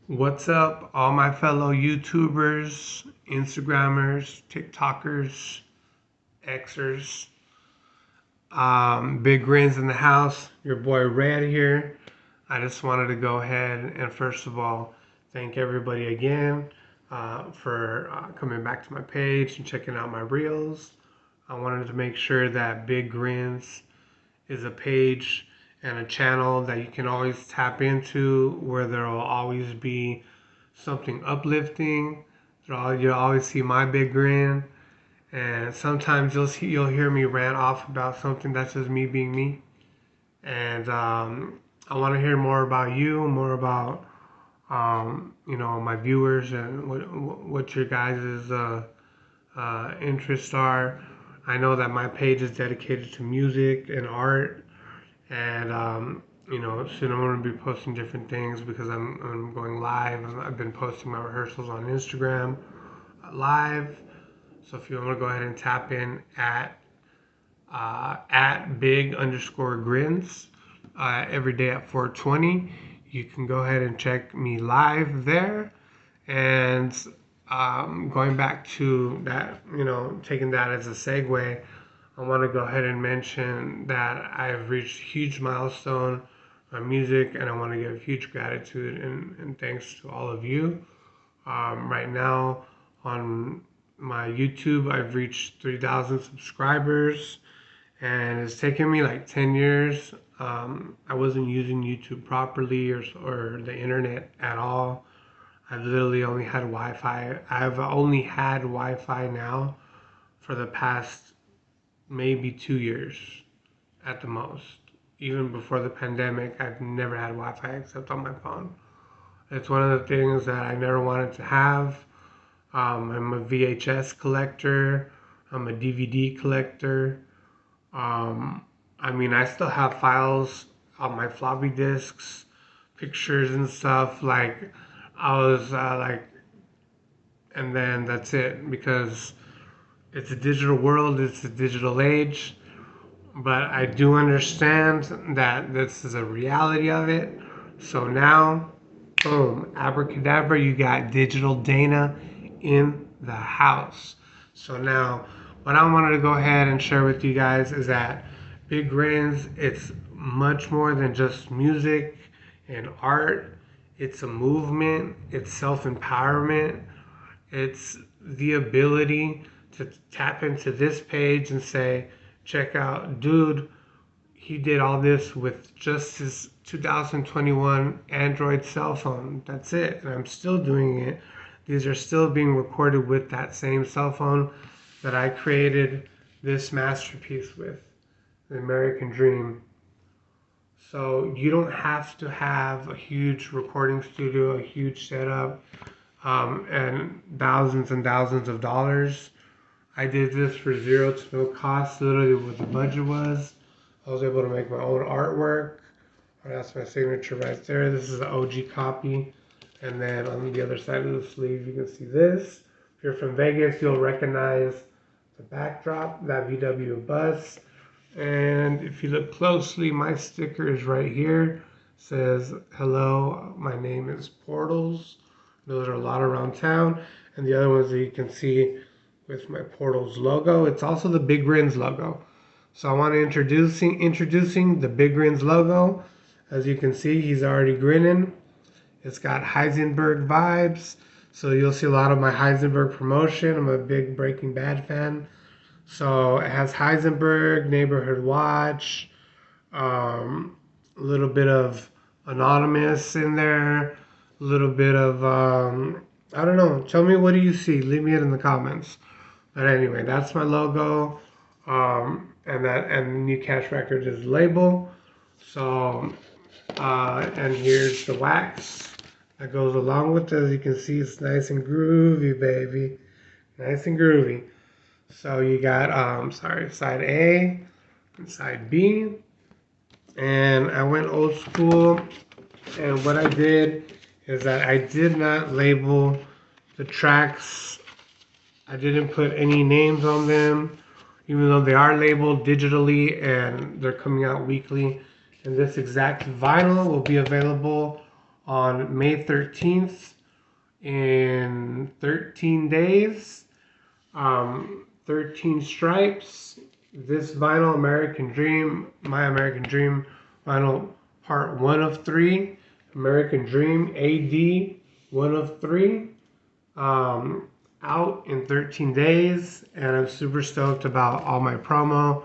What's up, all my fellow YouTubers, Instagrammers, TikTokers, Xers? Big grins in the house. Your boy Red here. I just wanted to go ahead and first of all thank everybody again for coming back to my page and checking out my reels. I wanted to make sure that Big Grins is a page and a channel that you can always tap into, where there will always be something uplifting. You'll always see my big grin, and sometimes you'll hear me rant off about something that's just me being me. And I want to hear more about you, more about my viewers, and what your guys' interests are. I know that my page is dedicated to music and art, and soon I'm going to be posting different things because I'm going live. I've been posting my rehearsals on Instagram live. So if you want to go ahead and tap in at big_grins every day at 4:20, you can go ahead and check me live there. And going back to that, taking that as a segue, I want to go ahead and mention that I've reached a huge milestone on music, and I want to give huge gratitude and thanks to all of you. Right now on my YouTube, I've reached 3,000 subscribers, and it's taken me like 10 years. I wasn't using YouTube properly or the internet at all. I've literally only had Wi-Fi. I've only had Wi-Fi now for the past maybe 2 years at the most. Even before the pandemic, I've never had Wi-Fi except on my phone. It's one of the things that I never wanted to have. I'm a VHS collector. I'm a DVD collector. I still have files on my floppy disks, pictures and stuff. Like, I was and then that's it, because it's a digital world, it's a digital age. But I do understand that this is a reality of it. So now, boom, abracadabra, you got digital Dana in the house. So now, what I wanted to go ahead and share with you guys is that Big Grins, it's much more than just music and art. It's a movement, it's self-empowerment, it's the ability to tap into this page and say, check out, dude, he did all this with just his 2021 Android cell phone. That's it. And I'm still doing it. These are still being recorded with that same cell phone that I created this masterpiece with, the American Dream. So you don't have to have a huge recording studio, a huge setup, and thousands of dollars. I did this for zero to no cost, literally what the budget was. I was able to make my own artwork. That's my signature right there. This is the OG copy. And then on the other side of the sleeve, you can see this. If you're from Vegas, you'll recognize the backdrop, that VW bus. And if you look closely, my sticker is right here. It says, hello, my name is Portouls. Those are a lot around town. And the other ones that you can see with my Portals logo. It's also the Big Grins logo. So I want to introducing the Big Grins logo. As you can see, he's already grinning. It's got Heisenberg vibes. So you'll see a lot of my Heisenberg promotion. I'm a big Breaking Bad fan. So it has Heisenberg, Neighborhood Watch, a little bit of Anonymous in there, a little bit of, I don't know. Tell me, what do you see? Leave me it in the comments. But anyway, that's my logo, and New Cash Records is label. So, and here's the wax that goes along with it. As you can see, it's nice and groovy, baby, nice and groovy. So you got, side A and side B, and I went old school, and what I did is that I did not label the tracks. I didn't put any names on them, even though they are labeled digitally and they're coming out weekly. And this exact vinyl will be available on May 13th in 13 days. 13 Stripes, This Vinyl American Dream, My American Dream, Vinyl Part 1 of 3, American Dream AD 1 of 3, out in 13 days, and I'm super stoked about all my promo.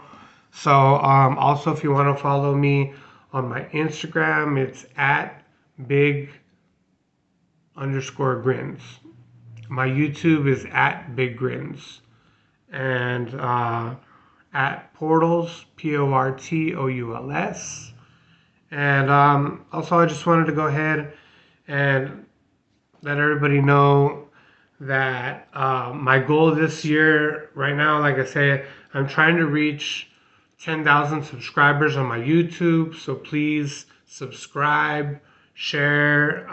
So, also, if you want to follow me on my Instagram, it's at big_grins. My YouTube is at Big Grins. And at Portals, Portouls. And also, I just wanted to go ahead and let everybody know that my goal this year, right now, like I say, I'm trying to reach 10,000 subscribers on my YouTube. So please subscribe, share.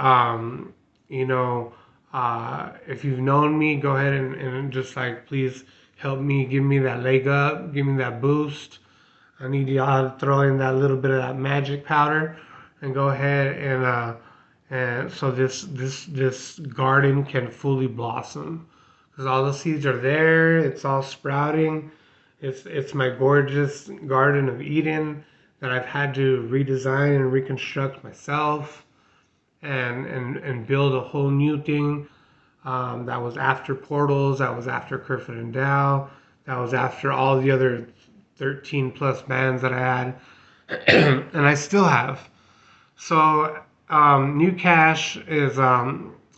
If you've known me, go ahead and just like please help me, give me that leg up, give me that boost. I need y'all to throw in that little bit of that magic powder and go ahead and so this garden can fully blossom, because all the seeds are there. It's all sprouting. It's my gorgeous Garden of Eden that I've had to redesign and reconstruct myself and build a whole new thing. That was after Portals, that was after Kerfoot and Dow, that was after all the other 13 plus bands that I had, and I still have. So, New Cash is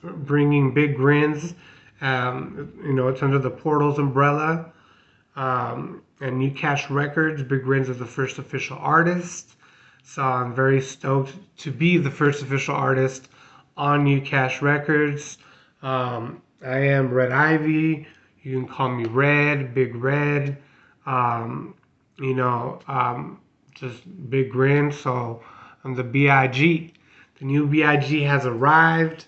bringing Big Grins. It's under the Portals umbrella. And New Cash Records, Big Grins is the first official artist. So I'm very stoked to be the first official artist on New Cash Records. I am Red Ivy. You can call me Red, Big Red. Just Big Grin. So I'm the BIG. The new BIG has arrived.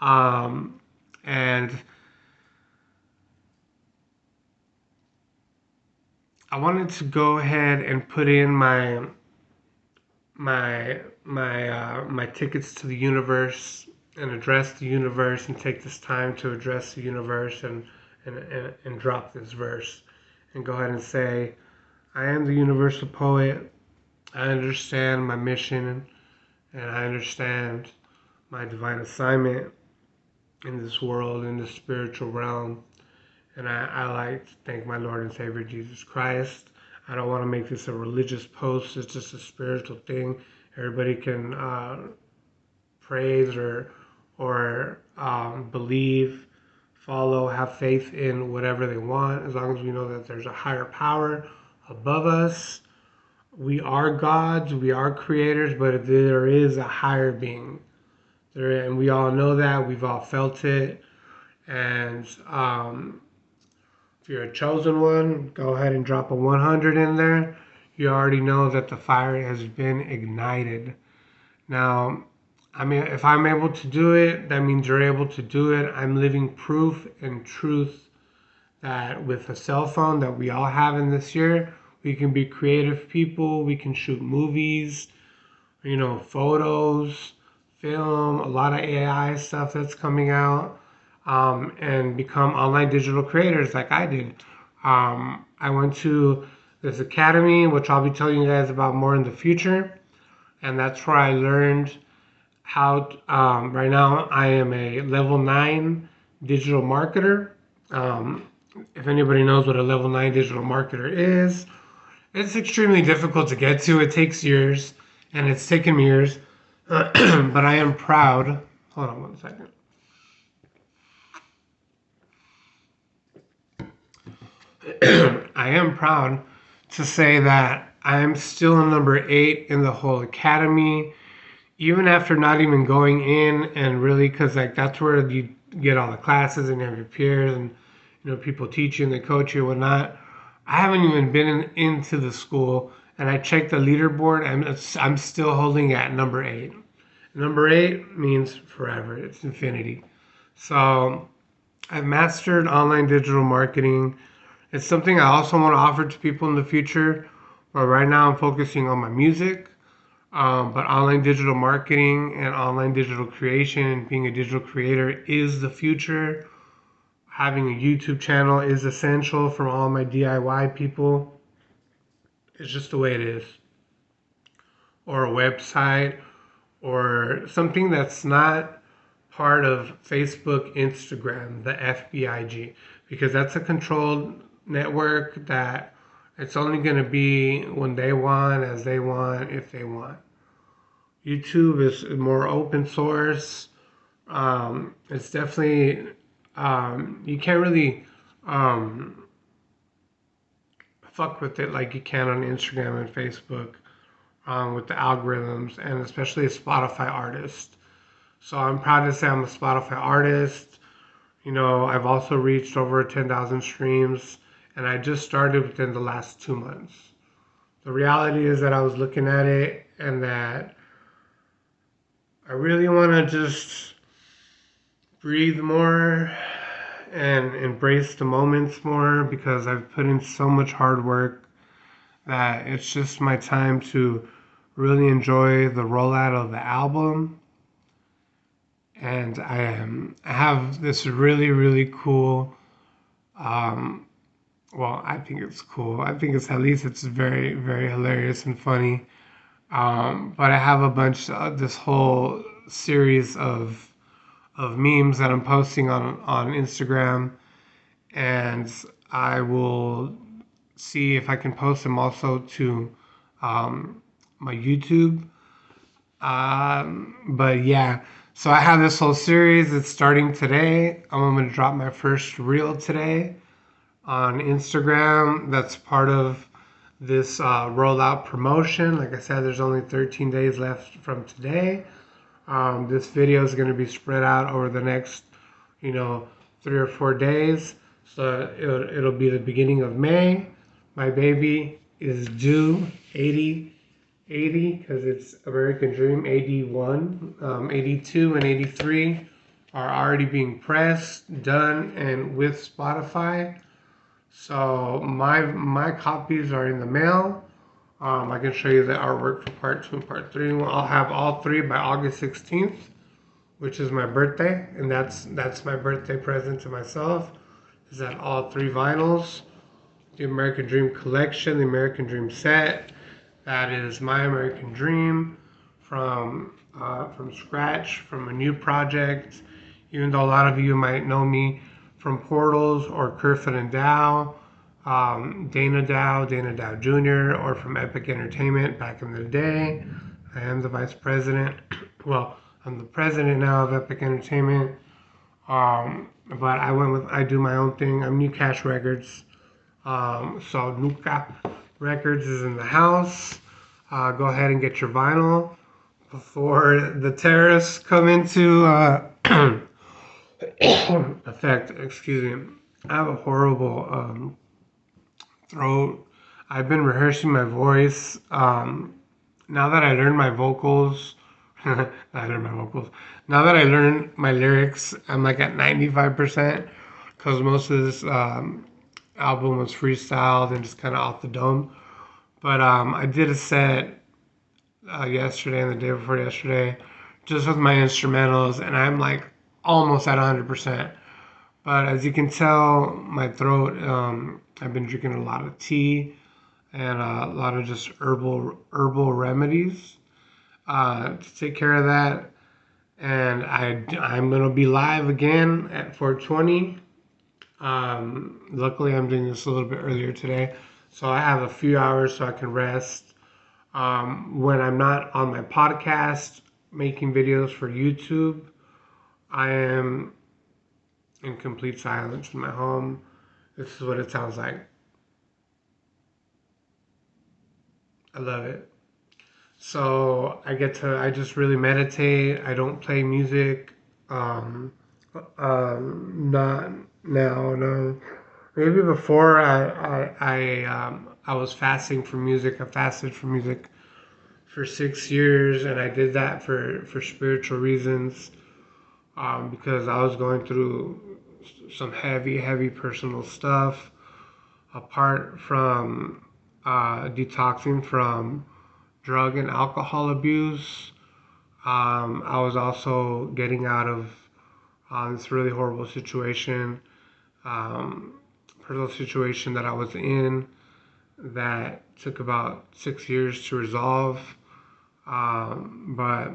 And I wanted to go ahead and put in my tickets to the universe and address the universe and take this time to address the universe and drop this verse and go ahead and say, I am the universal poet. I understand my mission and I understand my divine assignment in this world, in this spiritual realm. And I like to thank my Lord and Savior Jesus Christ. I don't want to make this a religious post. It's just a spiritual thing. Everybody can praise or believe, follow, have faith in whatever they want, as long as we know that there's a higher power above us. We are gods, we are creators, but there is a higher being. And we all know that. We've all felt it. And if you're a chosen one, go ahead and drop a 100 in there. You already know that the fire has been ignited. Now, I mean, if I'm able to do it, that means you're able to do it. I'm living proof and truth that with a cell phone that we all have in this year, we can be creative people. We can shoot movies, photos, film, a lot of AI stuff that's coming out. And become online digital creators like I did. I went to this academy, which I'll be telling you guys about more in the future. And that's where I learned how, right now, I am a level 9 digital marketer. If anybody knows what a level 9 digital marketer is, it's extremely difficult to get to. It takes years, and it's taken me years. But I am proud. Hold on one second. I am proud to say that I am still number 8 in the whole academy, even after not even going in and really, because like that's where you get all the classes and you have your peers and people teach you and they coach you and whatnot. I haven't even been into the school, and I checked the leaderboard and I'm still holding at number 8. Number 8 means forever. It's infinity. So I've mastered online digital marketing. It's something I also want to offer to people in the future, but right now I'm focusing on my music. But online digital marketing and online digital creation, being a digital creator is the future. Having a YouTube channel is essential for all my DIY people. It's just the way it is. Or a website, or something that's not part of Facebook, Instagram, the FBIG, because that's a controlled network that it's only going to be when they want, as they want, if they want. YouTube is more open source. It's definitely, you can't really fuck with it like you can on Instagram and Facebook, with the algorithms, and especially a Spotify artist. So I'm proud to say I'm a Spotify artist. You know, I've also reached over 10,000 streams, and I just started within the last 2 months. The reality is that I was looking at it and that I really want to just breathe more and embrace the moments more, because I've put in so much hard work that it's just my time to really enjoy the rollout of the album. And I have this really cool, um, well, I think it's cool. I think it's, at least it's very hilarious and funny. But I have a bunch, this whole series of memes that I'm posting on Instagram, and I will see if I can post them also to my YouTube. But yeah, so I have this whole series. It's starting today. I'm going to drop my first reel today on Instagram. That's part of this rollout promotion. Like I said, there's only 13 days left from today. This video is going to be spread out over the next, 3 or 4 days. So it'll be the beginning of May. My baby is due 80, because it's American Dream 81, 82 and 83 are already being pressed, done, and with Spotify. So my copies are in the mail. I can show you the artwork for part 2 and part 3. I'll have all 3 by August 16th, which is my birthday, and that's my birthday present to myself. Is that all 3 vinyls, the American Dream collection, the American Dream set. That is my American Dream from scratch, from a new project. Even though a lot of you might know me from Portals or Kerfoot and Dow, Dana Dow Jr., or from Epic Entertainment back in the day. I am the vice president. Well, I'm the president now of Epic Entertainment. But I do my own thing. I'm New Cash Records. So Nuka Records is in the house. Go ahead and get your vinyl before the terrorists come into effect. Excuse me. I have a horrible throat. I've been rehearsing my voice. Now that I learned my vocals, now that I learned my lyrics, I'm like at 95%, because most of this album was freestyled and just kind of off the dome. But I did a set yesterday and the day before yesterday, just with my instrumentals, and I'm like almost at 100%. But as you can tell, my throat, I've been drinking a lot of tea and a lot of just herbal remedies to take care of that. And I'm gonna be live again at 420. Luckily, I'm doing this a little bit earlier today, so I have a few hours so I can rest. When I'm not on my podcast making videos for YouTube, I am in complete silence in my home. This is what it sounds like. I love it. So I just really meditate. I don't play music. Not now, no. Maybe before I was fasting from music. I fasted from music for 6 years, and I did that for spiritual reasons, because I was going through some heavy personal stuff, apart from detoxing from drug and alcohol abuse. I was also getting out of this really horrible situation, um, personal situation that I was in that took about 6 years to resolve. But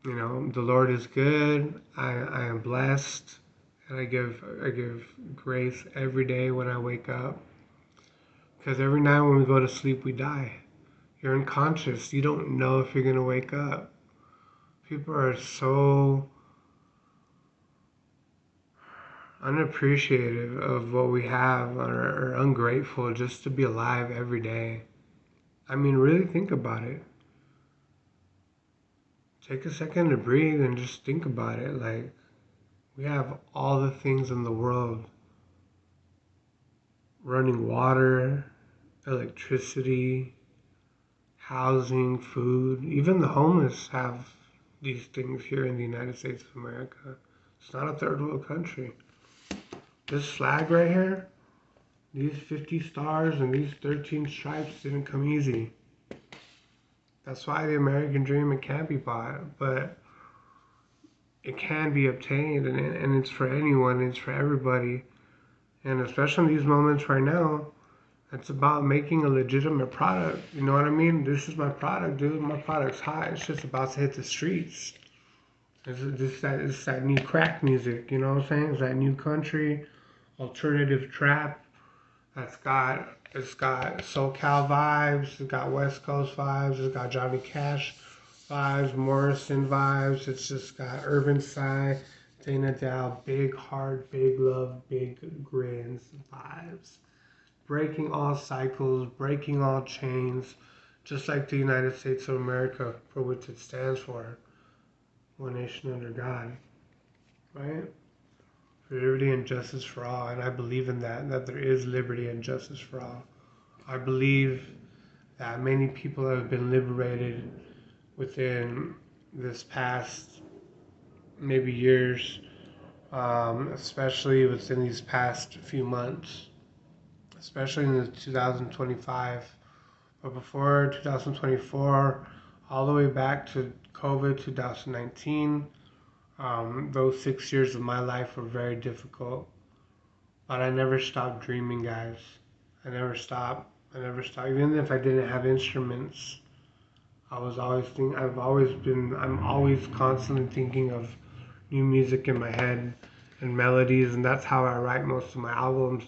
the Lord is good. I am blessed, and I give grace every day when I wake up. Because every night when we go to sleep, we die. You're unconscious. You don't know if you're gonna wake up. People are so unappreciative of what we have, or ungrateful just to be alive every day. I mean, really think about it. Take a second to breathe and just think about it. Like, we have all the things in the world: running water, electricity, housing, food. Even the homeless have these things here in the United States of America. It's not a third world country. This flag right here, these 50 stars and these 13 stripes didn't come easy. That's why the American dream, it can't be bought, but it can be obtained, and it's for anyone, it's for everybody. And especially in these moments right now, it's about making a legitimate product. You know what I mean? This is my product, dude. My product's hot. It's just about to hit the streets. It's that new crack music, you know what I'm saying? It's that new country, alternative trap it's got SoCal vibes, it's got West Coast vibes, it's got Johnny Cash vibes, Morrison vibes, it's just got urban side, Dana Dow, big heart, big love, big grins vibes. Breaking all cycles, breaking all chains, just like the United States of America, for which it stands for. One nation under God, right? For liberty and justice for all, and I believe in that there is liberty and justice for all. I believe that many people have been liberated within this past maybe years, especially within these past few months, especially in the 2025, but before 2024, all the way back to COVID 2019. Those 6 years of my life were very difficult, but I never stopped dreaming, guys. I never stopped. I never stopped. Even if I didn't have instruments, I'm always constantly thinking of new music in my head and melodies, and that's how I write most of my albums.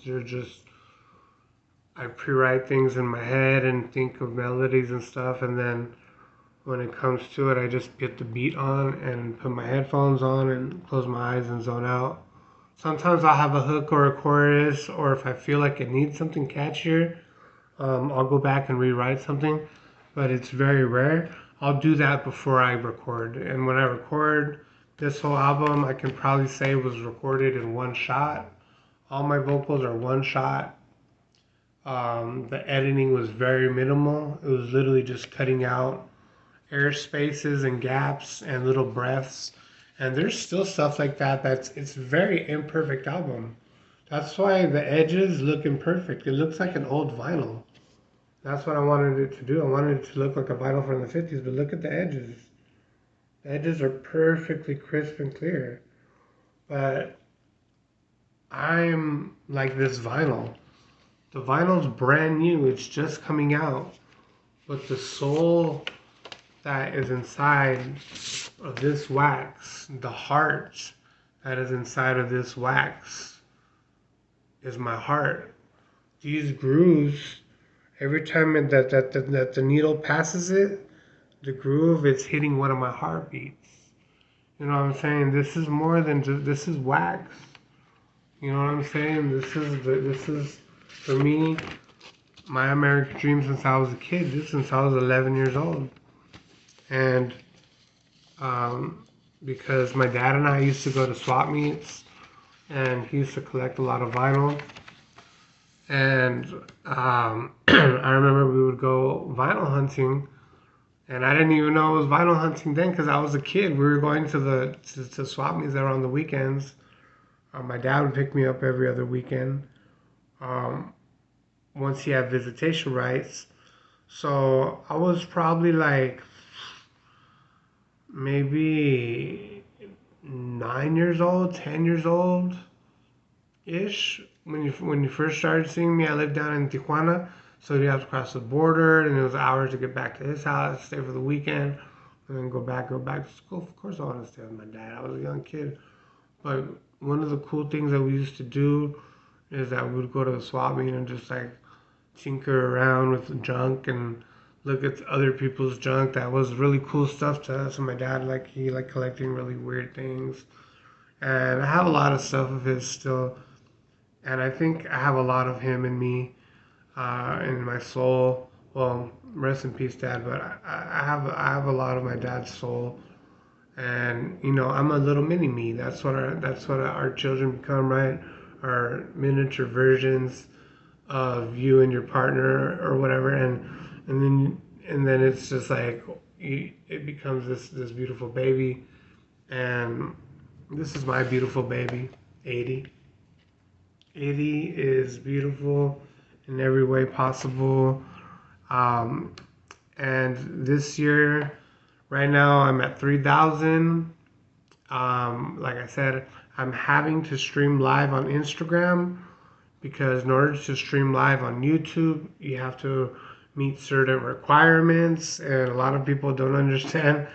I pre-write things in my head and think of melodies and stuff, and then when it comes to it, I just get the beat on and put my headphones on and close my eyes and zone out. Sometimes I'll have a hook or a chorus, or if I feel like it needs something catchier, I'll go back and rewrite something, but it's very rare. I'll do that before I record. And when I record this whole album, I can probably say was recorded in one shot. All my vocals are one shot. The editing was very minimal. It was literally just cutting out air spaces and gaps and little breaths. And there's still stuff like that it's a very imperfect album. That's why the edges look imperfect. It looks like an old vinyl. That's what I wanted it to do. I wanted it to look like a vinyl from the 50s, but look at the edges. The edges are perfectly crisp and clear. But I'm like this vinyl. The vinyl's brand new. It's just coming out. But the soul that is inside of this wax, the heart that is inside of this wax, is my heart. These grooves, every time that the needle passes it, the groove is hitting one of my heartbeats. You know what I'm saying? This is more than just, this is wax. You know what I'm saying? This is for me, my American dream since I was a kid, since I was 11 years old. And because my dad and I used to go to swap meets, and he used to collect a lot of vinyl. And I remember we would go vinyl hunting, and I didn't even know it was vinyl hunting then because I was a kid. We were going to swap meets there on the weekends. My dad would pick me up every other weekend once he had visitation rights. So I was probably like maybe 9 years old, 10 years old ish when you first started seeing me. I lived down in Tijuana, so you have to cross the border, and it was hours to get back to his house, stay for the weekend, and then go back to school. Of course, I want to stay with my dad. I was a young kid, but one of the cool things that we used to do is that we would go to the swap meet and just like tinker around with junk and look at other people's junk. That was really cool stuff to us. And my dad, like, he liked collecting really weird things. And I have a lot of stuff of his still. And I think I have a lot of him in me, in my soul. Well, rest in peace, Dad. But I have a lot of my dad's soul. And I'm a little mini me. That's what our children become, right? Our miniature versions of you and your partner or whatever, and then it's just like it becomes this beautiful baby, and this is my beautiful baby, 80. 80 is beautiful in every way possible. um, and this year, right now, I'm at 3,000. Like I said, I'm having to stream live on Instagram, because in order to stream live on YouTube, you have to meet certain requirements, and a lot of people don't understand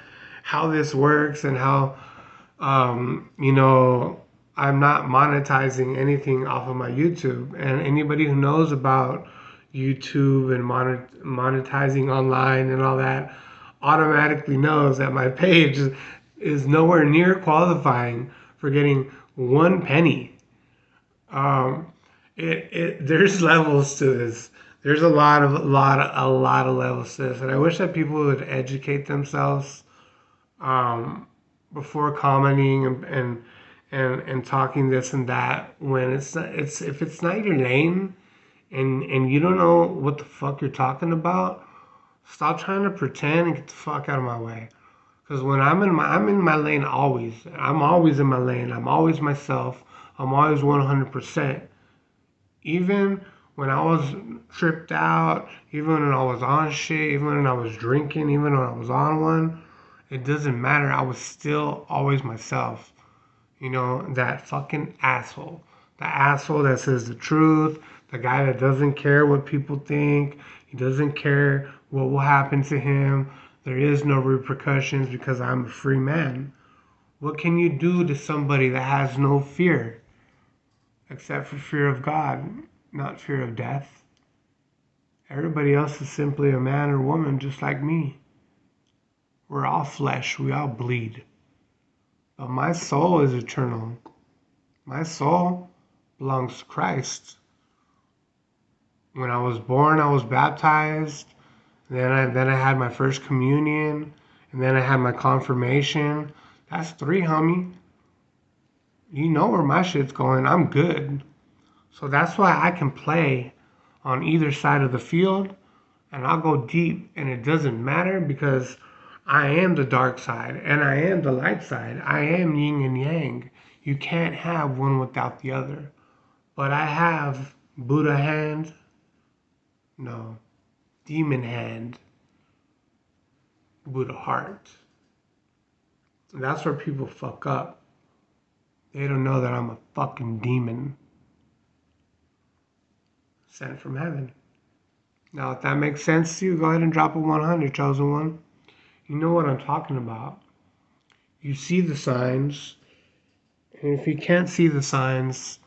how this works and how, I'm not monetizing anything off of my YouTube. And anybody who knows about YouTube and monetizing online and all that automatically knows that my page is nowhere near qualifying for getting one penny. um, there's levels to this. There's a lot of levels to this, and I wish that people would educate themselves, um, before commenting and talking this and that. When it's if it's not your lane, and you don't know what the fuck you're talking about, stop trying to pretend and get the fuck out of my way. Because when I'm in my lane always. I'm always in my lane. I'm always myself. I'm always 100%. Even when I was tripped out, even when I was on shit, even when I was drinking, even when I was on one, it doesn't matter. I was still always myself. That fucking asshole. The asshole that says the truth, the guy that doesn't care what people think, he doesn't care what will happen to him. There is no repercussions because I'm a free man. What can you do to somebody that has no fear? Except for fear of God, not fear of death. Everybody else is simply a man or woman just like me. We're all flesh, we all bleed. But my soul is eternal. My soul belongs to Christ. When I was born, I was baptized. Then I had my first communion, and then I had my confirmation. That's 3, homie. You know where my shit's going. I'm good. So that's why I can play on either side of the field, and I'll go deep, and it doesn't matter, because I am the dark side and I am the light side. I am yin and yang. You can't have one without the other. But I have Buddha hand, no, demon hand, Buddha heart. And that's where people fuck up. They don't know that I'm a fucking demon sent from heaven. Now, if that makes sense to you, go ahead and drop a 100, chosen one. You know what I'm talking about. You see the signs, and if you can't see the signs,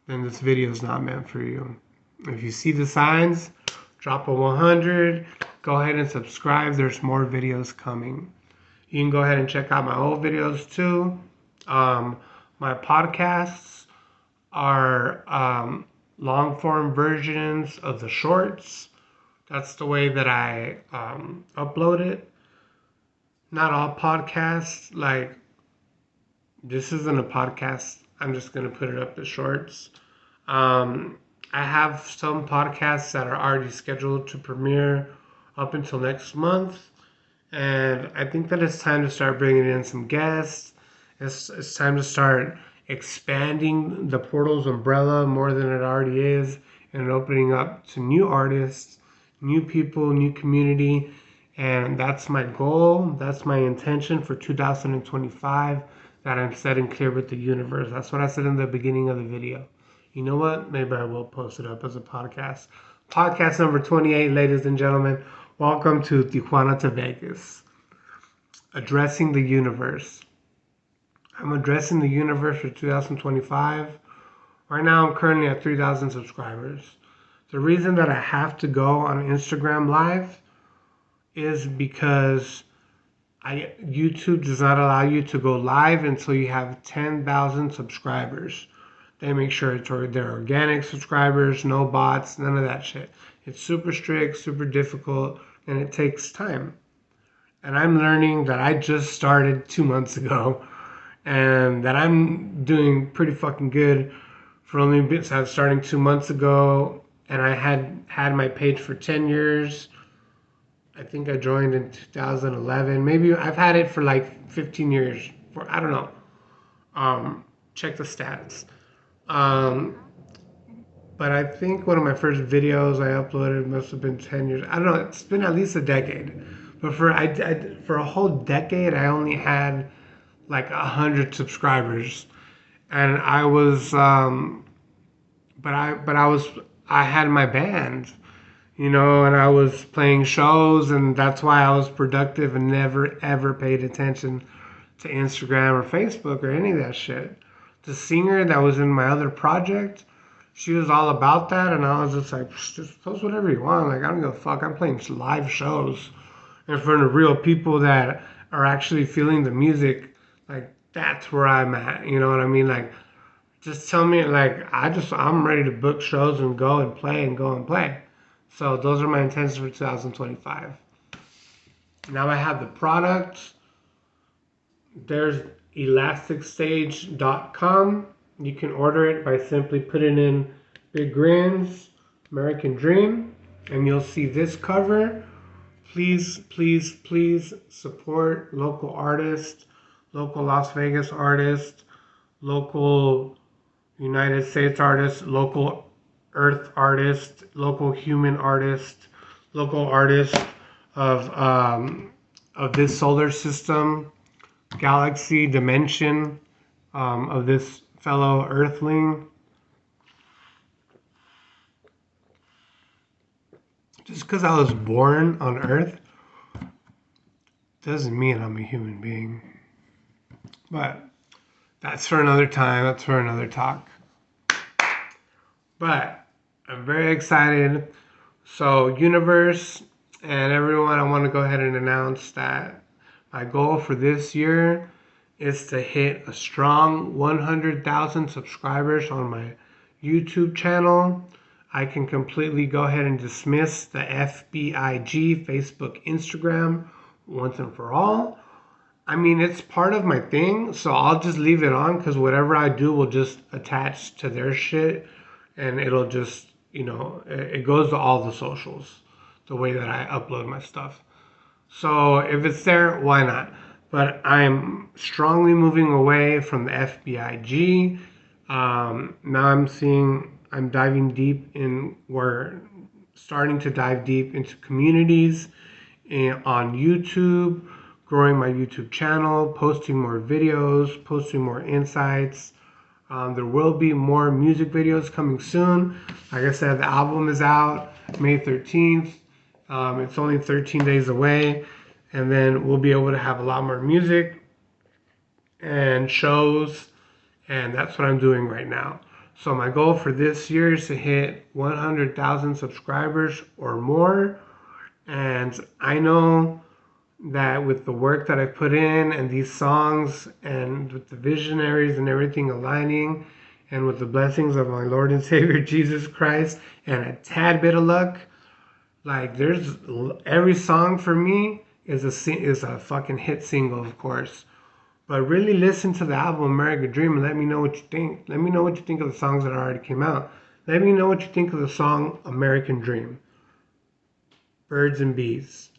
then this video is not meant for you. If you see the signs, drop a 100. Go ahead and subscribe. There's more videos coming. You can go ahead and check out my old videos too. My podcasts are long form versions of the shorts. That's the way that I upload it. Not all podcasts, like, this isn't a podcast. I'm just going to put it up as shorts. I have some podcasts that are already scheduled to premiere up until next month. And I think that it's time to start bringing in some guests. It's time to start expanding the Portouls umbrella more than it already is, and opening up to new artists, new people, new community. And that's my goal. That's my intention for 2025 that I'm setting clear with the universe. That's what I said in the beginning of the video. You know what? Maybe I will post it up as a podcast. Podcast number 28, ladies and gentlemen. Welcome to Tijuana to Vegas. Addressing the universe. I'm addressing the universe for 2025. Right now, I'm currently at 3,000 subscribers. The reason that I have to go on Instagram Live is because YouTube does not allow you to go live until you have 10,000 subscribers. They make sure they're organic subscribers, no bots, none of that shit. It's super strict, super difficult, and it takes time. And I'm learning that I just started 2 months ago, and that I'm doing pretty fucking good for only starting 2 months ago, and I had my page for 10 years. I think I joined in 2011. Maybe I've had it for like 15 years. I don't know. Check the stats. But I think one of my first videos I uploaded must have been 10 years. I don't know. It's been at least a decade. But for a whole decade, I only had like 100 subscribers, and I was I had my band, and I was playing shows, and that's why I was productive and never ever paid attention to Instagram or Facebook or any of that shit. The singer that was in my other project, she was all about that, and I was just like, just post whatever you want. Like, I don't give a fuck. I'm playing live shows in front of real people that are actually feeling the music. Like, that's where I'm at. You know what I mean? Like, just tell me, like, I'm ready to book shows and go and play and go and play. So those are my intentions for 2025. Now I have the product. There's elasticstage.com. You can order it by simply putting in Big GRINS, American Dream, and you'll see this cover. Please, please, please support local artists, local Las Vegas artists, local United States artists, local Earth artists, local human artists, local artists of this solar system, galaxy, dimension, of this fellow Earthling. Just because I was born on Earth doesn't mean I'm a human being. But that's for another time. That's for another talk. But I'm very excited. So, universe and everyone, I want to go ahead and announce that my goal for this year is to hit a strong 100,000 subscribers on my YouTube channel. I can completely go ahead and dismiss the FBIG, Facebook, Instagram, once and for all. I mean, it's part of my thing, so I'll just leave it on because whatever I do will just attach to their shit, and it'll just, it goes to all the socials, the way that I upload my stuff. So if it's there, why not? But I'm strongly moving away from the FBIG. Now I'm diving deep starting to dive deep into communities on YouTube, growing my YouTube channel, posting more videos, posting more insights. There will be more music videos coming soon. Like I said, the album is out May 13th. It's only 13 days away. And then we'll be able to have a lot more music and shows. And that's what I'm doing right now. So my goal for this year is to hit 100,000 subscribers or more. And I know that with the work that I put in and these songs and with the visionaries and everything aligning and with the blessings of my Lord and Savior Jesus Christ and a tad bit of luck, like there's every song for me is a fucking hit single, of course. But really listen to the album American Dream and let me know what you think. Let me know what you think of the songs that already came out. Let me know what you think of the song American Dream. Birds and Bees.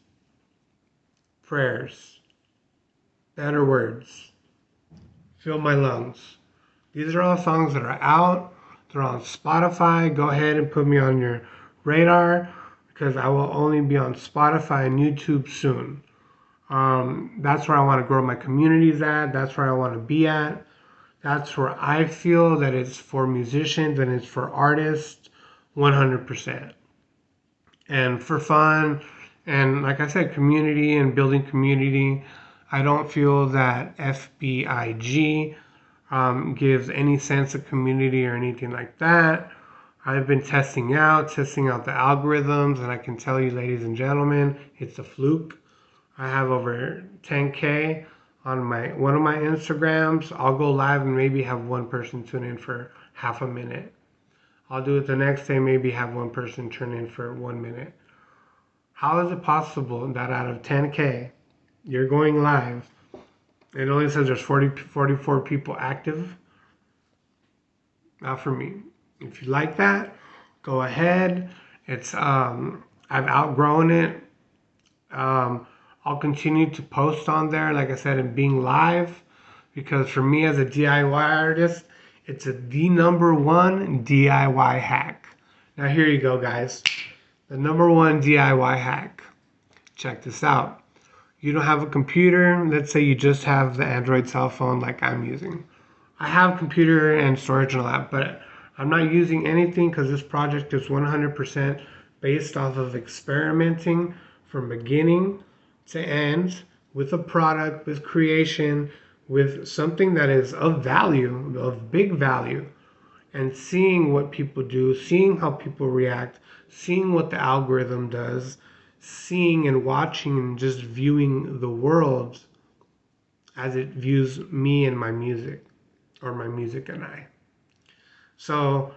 Prayers. Better Words. Fill My Lungs. These are all songs that are out. They're on Spotify. Go ahead and put me on your radar. because I will only be on Spotify and YouTube soon. That's where I want to grow my communities at. That's where I want to be at. That's where I feel that it's for musicians and it's for artists 100%. And for fun, and like I said, community and building community. I don't feel that FBIG gives any sense of community or anything like that. I've been testing out the algorithms, and I can tell you, ladies and gentlemen, it's a fluke. I have over 10K on one of my Instagrams. I'll go live and maybe have one person tune in for half a minute. I'll do it the next day, maybe have one person turn in for 1 minute. How is it possible that out of 10K, you're going live, it only says there's 44 people active? Not for me. If you like that, go ahead. I've outgrown it. I'll continue to post on there, like I said, and being live, because for me as a DIY artist, it's the number one DIY hack. Now here you go, guys. The number one DIY hack. Check this out. You don't have a computer. Let's say you just have the Android cell phone like I'm using. I have computer and storage and all that, but I'm not using anything because this project is 100% based off of experimenting from beginning to end with a product, with creation, with something that is of value, of big value, and seeing what people do, seeing how people react, seeing what the algorithm does, seeing and watching and just viewing the world as it views me and my music, or my music and I. So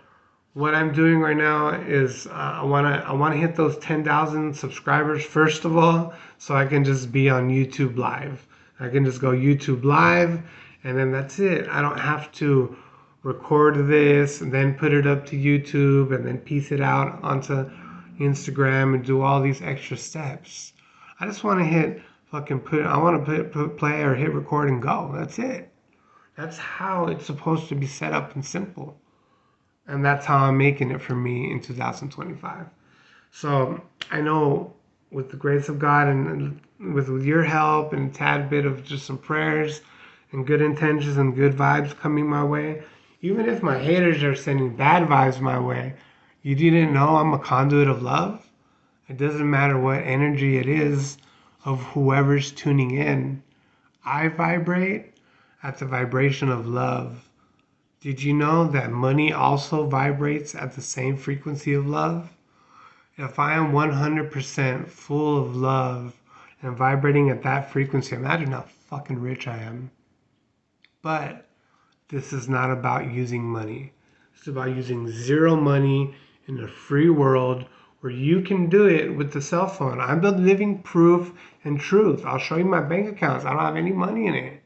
what I'm doing right now is I wanna hit those 10,000 subscribers first of all, so I can just be on YouTube Live. I can just go YouTube Live, and then that's it. I don't have to record this and then put it up to YouTube and then piece it out onto Instagram and do all these extra steps. I just want to put play or hit record and go. That's it. That's how it's supposed to be set up and simple. And that's how I'm making it for me in 2025. So I know with the grace of God and with your help and a tad bit of just some prayers and good intentions and good vibes coming my way, even if my haters are sending bad vibes my way, you didn't know I'm a conduit of love? It doesn't matter what energy it is of whoever's tuning in. I vibrate at the vibration of love. Did you know that money also vibrates at the same frequency of love? If I am 100% full of love and vibrating at that frequency, imagine how fucking rich I am. But this is not about using money. It's about using zero money in a free world where you can do it with the cell phone. I'm the living proof and truth. I'll show you my bank accounts. I don't have any money in it.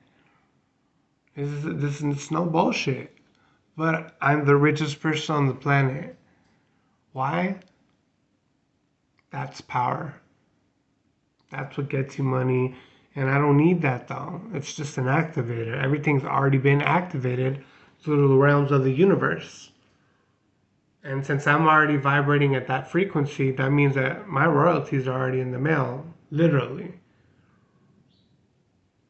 This is no bullshit. But I'm the richest person on the planet. Why? That's power. That's what gets you money. And I don't need that though. It's just an activator. Everything's already been activated through the realms of the universe. And since I'm already vibrating at that frequency, that means that my royalties are already in the mail, literally.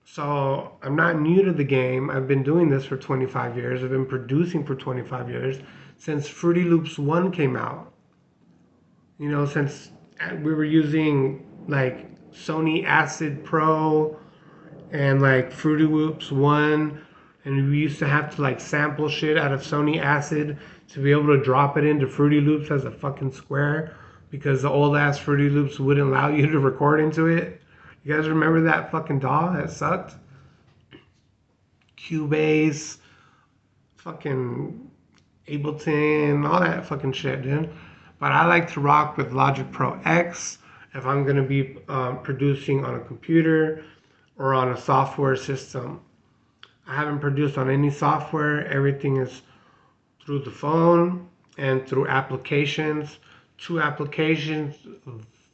So I'm not new to the game. I've been doing this for 25 years. I've been producing for 25 years since Fruity Loops 1 came out. You know, since we were using like Sony Acid Pro and like Fruity Loops 1, and we used to have to like sample shit out of Sony Acid to be able to drop it into Fruity Loops as a fucking square, because the old ass Fruity Loops wouldn't allow you to record into it. You guys remember that fucking DAW? That sucked. Cubase, fucking Ableton, all that fucking shit, dude. But I like to rock with Logic Pro X if I'm gonna be producing on a computer or on a software system. I haven't produced on any software. Everything is through the phone and through applications. Two applications,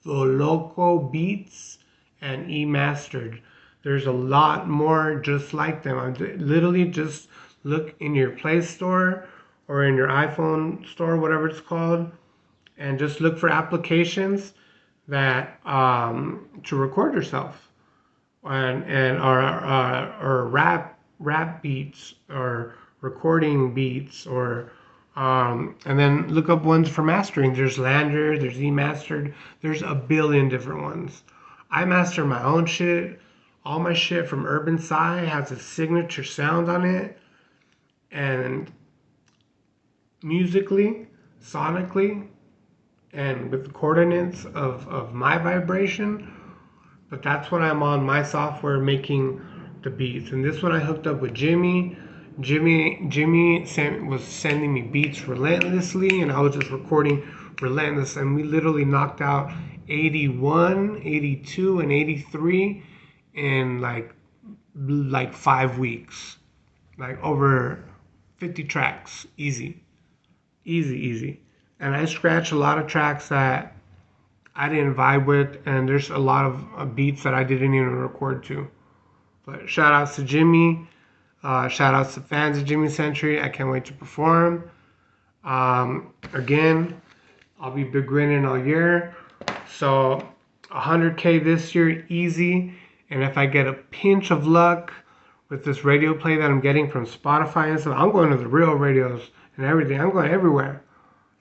Voloco Beats and eMastered. There's a lot more just like them. I'm literally just look in your Play Store or in your iPhone store, whatever it's called, and just look for applications that to record yourself and or rap beats or recording beats or and then look up ones for mastering. There's Lander, there's E-Mastered, there's a billion different ones. I master my own shit. All my shit from Urban Psy has a signature sound on it, and musically, sonically, and with the coordinates of my vibration. But that's when I'm on my software making the beats. And this one I hooked up with Jimmy. Jimmy was sending me beats relentlessly, and I was just recording relentless. And we literally knocked out 81, 82, and 83 in like 5 weeks, like over 50 tracks, easy, easy. And I scratched a lot of tracks that I didn't vibe with, and there's a lot of beats that I didn't even record to. But shout outs to Jimmy. Shout outs to fans of Jimmy Century. I can't wait to perform. Again, I'll be big grinning all year. So 100K this year, easy. And if I get a pinch of luck with this radio play that I'm getting from Spotify and stuff, I'm going to the real radios and everything. I'm going everywhere.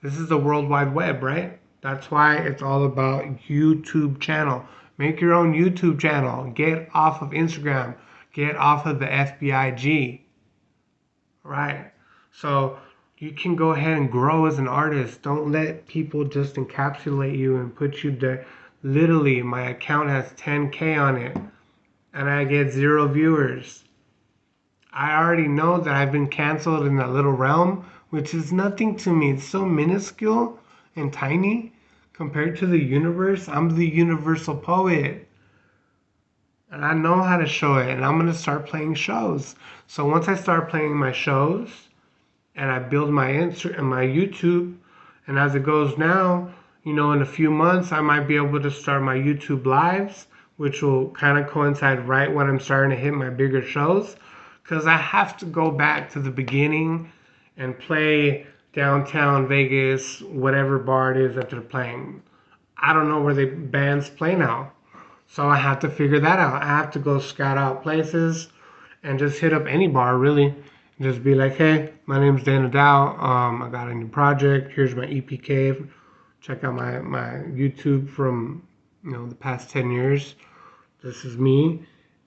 This is the World Wide Web, right? That's why it's all about YouTube channel. Make your own YouTube channel. Get off of Instagram. Get off of the FBIG. Right? So you can go ahead and grow as an artist. Don't let people just encapsulate you and put you there. Literally, my account has 10K on it, and I get 0 viewers. I already know that I've been canceled in that little realm, which is nothing to me. It's so minuscule and tiny compared to the universe. I'm the universal poet, and I know how to show it, and I'm going to start playing shows. So once I start playing my shows and I build my my YouTube, and as it goes now, you know, in a few months I might be able to start my YouTube lives, which will kind of coincide right when I'm starting to hit my bigger shows, because I have to go back to the beginning and play downtown Vegas, whatever bar it is that they're playing. I don't know where the bands play now. So I have to figure that out. I have to go scout out places and just hit up any bar, really. Just be like, hey, my name's Dana Dow. I got a new project. Here's my EPK. Check out my YouTube from, you know, the past 10 years. This is me.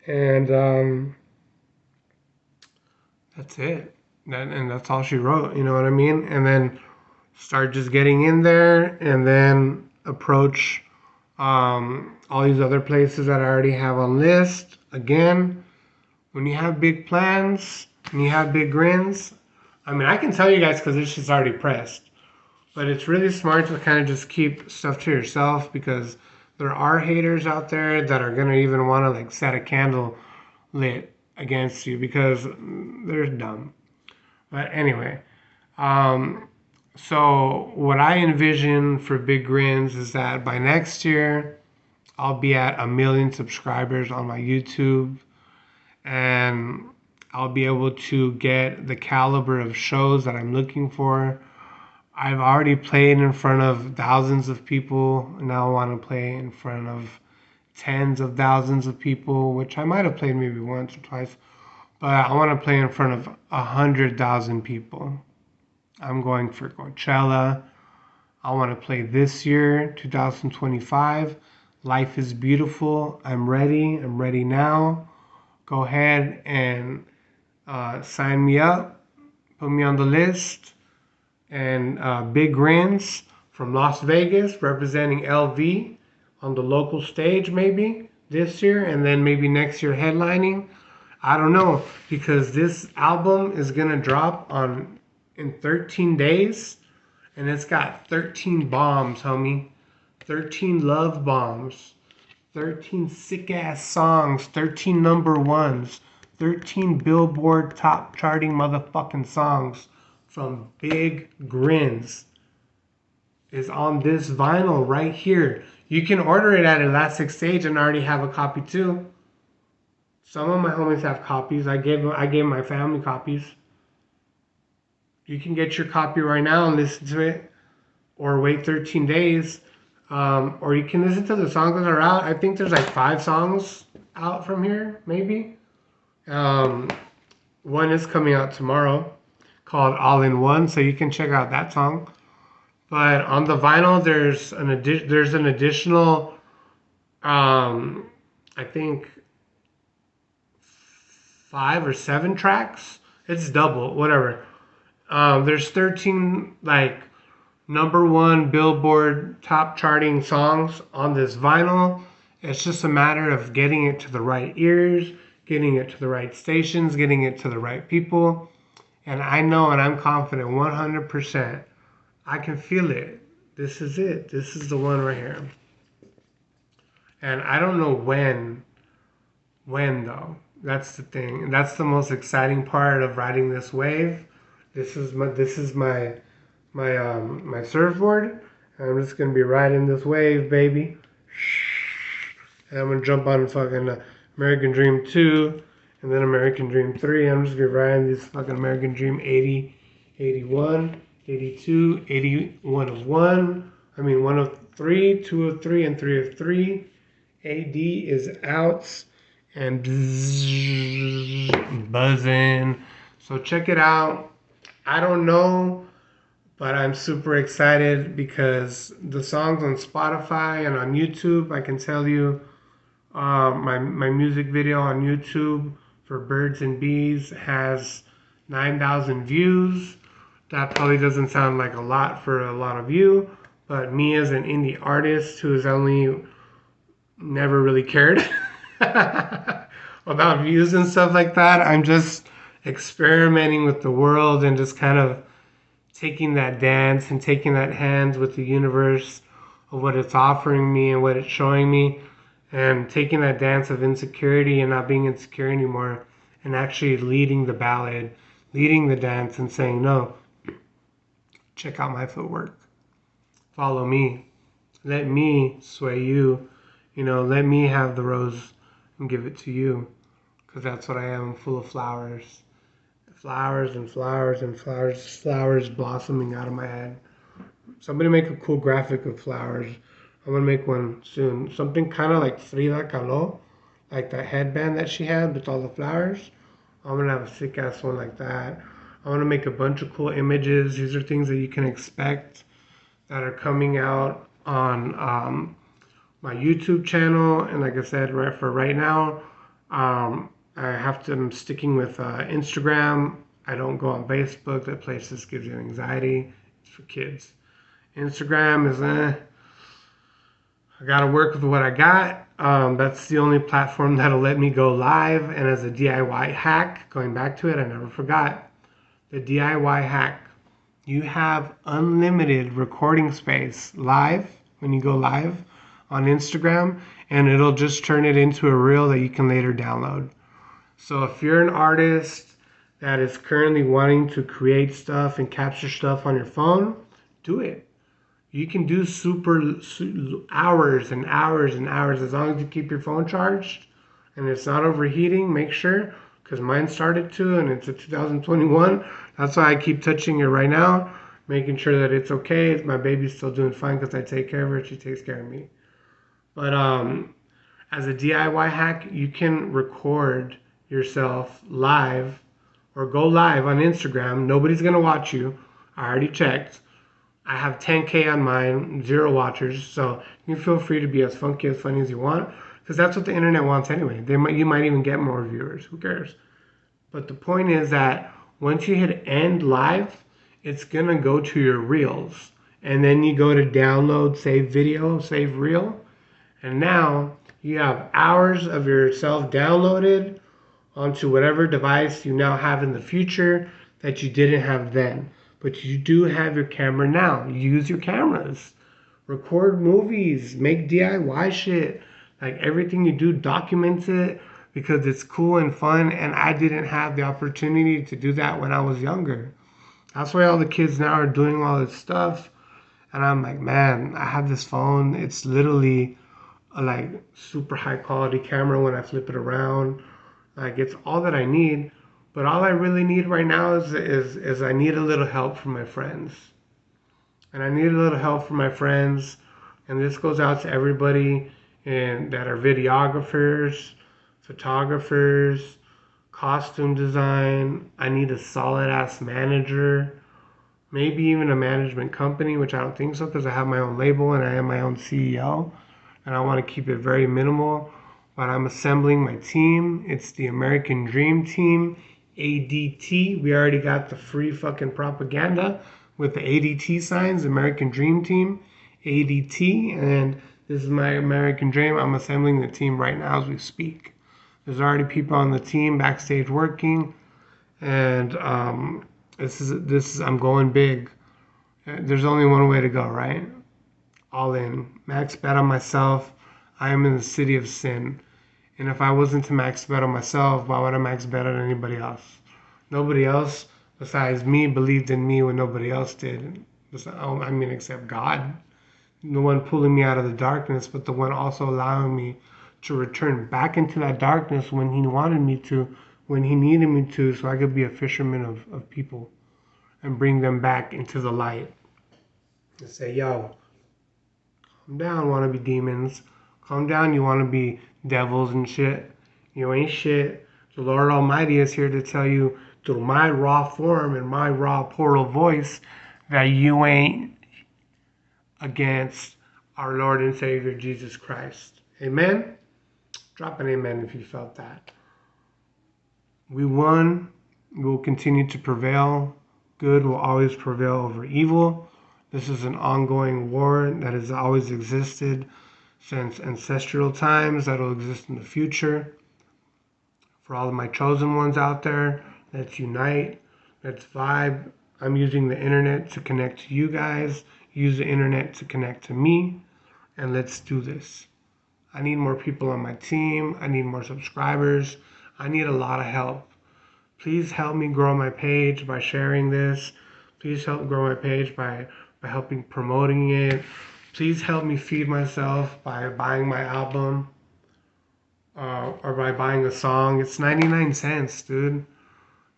And that's it. And that's all she wrote, you know what I mean? And then start just getting in there and then approach all these other places that I already have on list. Again, when you have big plans and you have big grins, I mean, I can tell you guys because this shit's already pressed, but it's really smart to kind of just keep stuff to yourself, because there are haters out there that are going to even want to like set a candle lit against you because they're dumb. But anyway, so what I envision for Big Grins is that by next year, I'll be at 1 million subscribers on my YouTube, and I'll be able to get the caliber of shows that I'm looking for. I've already played in front of thousands of people. Now I want to play in front of tens of thousands of people, which I might have played maybe once or twice. But I want to play in front of 100,000 people. I'm going for Coachella. I want to play this year, 2025. Life is beautiful. I'm ready. I'm ready now. Go ahead and sign me up. Put me on the list. And Big Grins from Las Vegas, representing LV on the local stage maybe this year, and then maybe next year headlining. I don't know, because this album is gonna drop in 13 days, and it's got 13 bombs, homie. 13 love bombs, 13 sick ass songs, 13 number ones, 13 Billboard top charting motherfucking songs from Big Grins is on this vinyl right here. You can order it at Elastic Stage and already have a copy too. Some of my homies have copies. I gave my family copies. You can get your copy right now and listen to it. or wait 13 days. Or you can listen to the songs that are out. I think there's like 5 songs out from here, maybe. Um, One is coming out tomorrow called All in One, so you can check out that song. But on the vinyl, there's an additional, I think 5 or 7 tracks. It's double, whatever. There's 13 like #1 Billboard top charting songs on this vinyl. It's just a matter of getting it to the right ears, getting it to the right stations, getting it to the right people. And I know and I'm confident 100%. I can feel it. This is it. This is the one right here. And I don't know when though. That's the thing. And that's the most exciting part of riding this wave. This is my surfboard. I'm just gonna be riding this wave, baby. And I'm gonna jump on fucking American Dream 2 and then American Dream 3. I'm just gonna be riding these fucking American Dream 80, 81, 82, 81 of 1. I mean 1 of 3, 2 of 3, and 3 of 3. AD is out and buzzing. So check it out. I don't know, but I'm super excited because the songs on Spotify and on YouTube, I can tell you, my music video on YouTube for Birds and Bees has 9,000 views. That probably doesn't sound like a lot for a lot of you, but me as an indie artist who has only never really cared about views and stuff like that, I'm just experimenting with the world and just kind of taking that dance and taking that hands with the universe of what it's offering me and what it's showing me, and taking that dance of insecurity and not being insecure anymore and actually leading the ballad, leading the dance and saying, no, check out my footwork. Follow me. Let me sway you. Let me have the rose and give it to you. Because that's what I am. I'm full of flowers. Flowers and flowers and flowers. Flowers blossoming out of my head. Somebody make a cool graphic of flowers. I'm going to make one soon. Something kind of like Frida Kahlo. Like that headband that she had with all the flowers. I'm going to have a sick ass one like that. I want to make a bunch of cool images. These are things that you can expect that are coming out on my YouTube channel. And like I said, for right now, I'm sticking with Instagram. I don't go on Facebook. That place just gives you anxiety. It's for kids. Instagram is I gotta work with what I got. That's the only platform that'll let me go live. And as a DIY hack, going back to it, I never forgot the DIY hack. You have unlimited recording space live when you go live on Instagram, and it'll just turn it into a reel that you can later download. So if you're an artist that is currently wanting to create stuff and capture stuff on your phone, do it. You can do hours and hours and hours as long as you keep your phone charged and it's not overheating. Make sure, because mine started to, and it's a 2021. That's why I keep touching it right now, making sure that it's okay. My baby's still doing fine because I take care of her. She takes care of me. But as a DIY hack, you can record yourself live or go live on Instagram. Nobody's going to watch you. I already checked. I have 10K on mine, 0 watchers. So you feel free to be as funky, as funny as you want, because that's what the internet wants anyway. You might even get more viewers. Who cares? But the point is that once you hit end live, it's going to go to your reels. And then you go to download, save video, save reel. And now you have hours of yourself downloaded onto whatever device you now have in the future that you didn't have then. But you do have your camera now. Use your cameras. Record movies. Make DIY shit. Like everything you do, document it because it's cool and fun. And I didn't have the opportunity to do that when I was younger. That's why all the kids now are doing all this stuff. And I'm like, man, I have this phone. It's literally a like super high quality camera when I flip it around. Like it's all that I need. But all I really need right now is I need a little help from my friends. And I need a little help from my friends. And this goes out to everybody that are videographers, photographers, costume design. I need a solid ass manager, maybe even a management company, which I don't think so because I have my own label and I am my own CEO. And I want to keep it very minimal. But I'm assembling my team. It's the American Dream Team, ADT. We already got the free fucking propaganda with the ADT signs, American Dream Team, ADT. And this is my American Dream. I'm assembling the team right now as we speak. There's already people on the team backstage working, and I'm going big. There's only one way to go, right? All in. Max bet on myself. I am in the city of sin. And if I wasn't to max bet on myself, why would I max bet on anybody else? Nobody else besides me believed in me when nobody else did. Except God. The one pulling me out of the darkness, but the one also allowing me to return back into that darkness when he wanted me to, when he needed me to, so I could be a fisherman of people and bring them back into the light. And say, yo, calm down, wanna be demons. Calm down, you wanna be devils and shit. You ain't shit. The Lord Almighty is here to tell you through my raw form and my raw portal voice that you ain't against our Lord and Savior Jesus Christ. Amen? Drop an amen if you felt that. We won. We will continue to prevail. Good will always prevail over evil. This is an ongoing war that has always existed since ancestral times, that will exist in the future. For all of my chosen ones out there, let's unite, let's vibe. I'm using the internet to connect to you guys, use the internet to connect to me, and let's do this. I need more people on my team. I need more subscribers. I need a lot of help. Please help me grow my page by sharing this. Please help grow my page by helping promoting it. Please help me feed myself by buying my album or by buying a song. It's 99 cents, dude.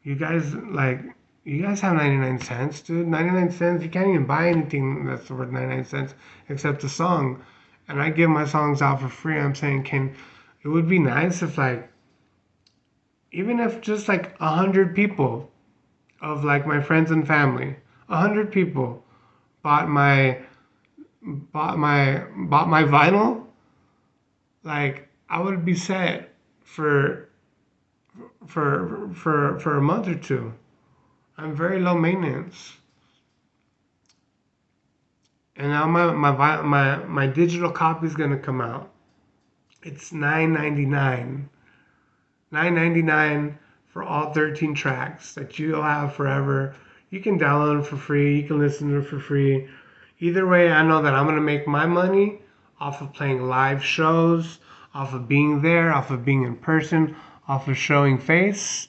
You guys have 99 cents, dude. 99 cents. You can't even buy anything that's worth 99 cents except a song. And I give my songs out for free. I'm saying, it would be nice if even if just 100 people of my friends and family, 100 people bought my vinyl, I would be set for a month or two. I'm very low maintenance. And now my digital copy is gonna come out. It's $9.99. $9.99 for all 13 tracks that you'll have forever. You can download them for free. You can listen to them for free. Either way, I know that I'm gonna make my money off of playing live shows, off of being there, off of being in person, off of showing face,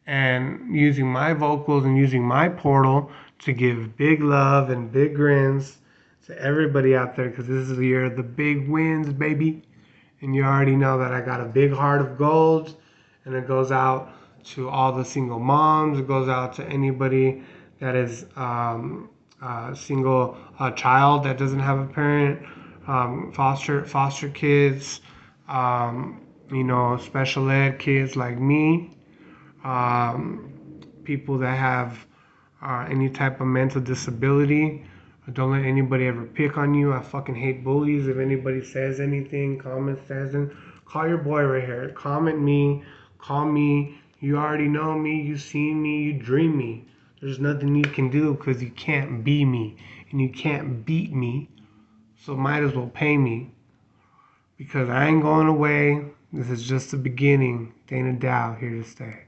and using my vocals and using my portal to give big love and big grins to everybody out there, because this is the year of the big wins, baby. And you already know that I got a big heart of gold, and it goes out to all the single moms. It goes out to anybody that is single child that doesn't have a parent, foster kids, special ed kids like me, people that have any type of mental disability. Don't let anybody ever pick on you. I fucking hate bullies. If anybody says anything, says it, call your boy right here. Comment me, call me. You already know me, you seen me, you dream me. There's nothing you can do because you can't be me and you can't beat me. So might as well pay me, because I ain't going away. This is just the beginning. Dana Dow here to stay.